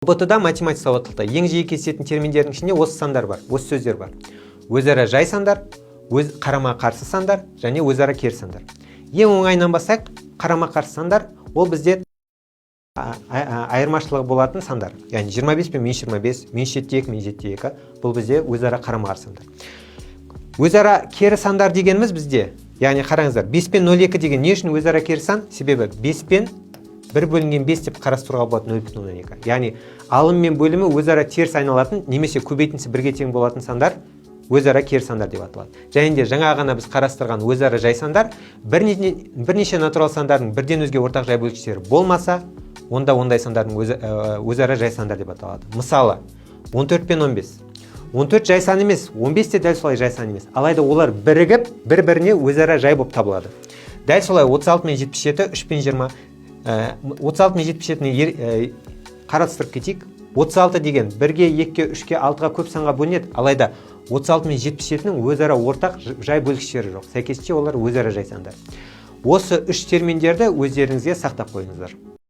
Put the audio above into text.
ұбт-да математика сауаттылықта ең жиі кездесетін терминдердің ішінде осы сандар бар, осы сөздер бар. Өзара жай сандар, қарама-қарсы сандар және өзара кері сандар. Ең оңайынан бастайық, қарама-қарсы сандар ол бізде айырмашылығы болатын сандар. Яғни 25 пен -25, -7-2, -2 бұл бізде өзара қарама-қарсы сандар. Өзара кері сандар дегеніміз бізде, яғни қараңыздар, 5 пен 0,2 деген не үшін өзара кері сан? Себебі 5 пен 1 бөлінген 5 деп қарастыруға болады 0,2. Яғни алым мен бөлімі өзара теріс айналатын, немесе көбейтіндісі бірге тең болатын сандар өзара кері сандар деп аталады. Және де жаңа ғана біз қарастырған өзара жай сандар бірнеше натурал сандардың бірден өзге ортақ жай бөлгіштері болмаса, онда ондай сандардың өзара жай сандар деп аталады. Мысалы, 14 пен 15. 14 жай сан емес, 15 те дәл солай жай сан емес. Алайда олар бірігіп, бір-біріне өзара жай болып табылады. Дәл солай 36 мен 77, 3 пен 20. 36 мен 77-ні қарастырып кетейік. 36 деген 1-ге, 2-ге, 3-ге, 6-ға көп санға бөлінеді. Алайда 36 мен 77-нің өзара ортақ жай бөлгіштері жоқ. Сәйкесінше олар өзара жай сандар. Осы үш терминдерді өздеріңізге сақтап қойыңыздар.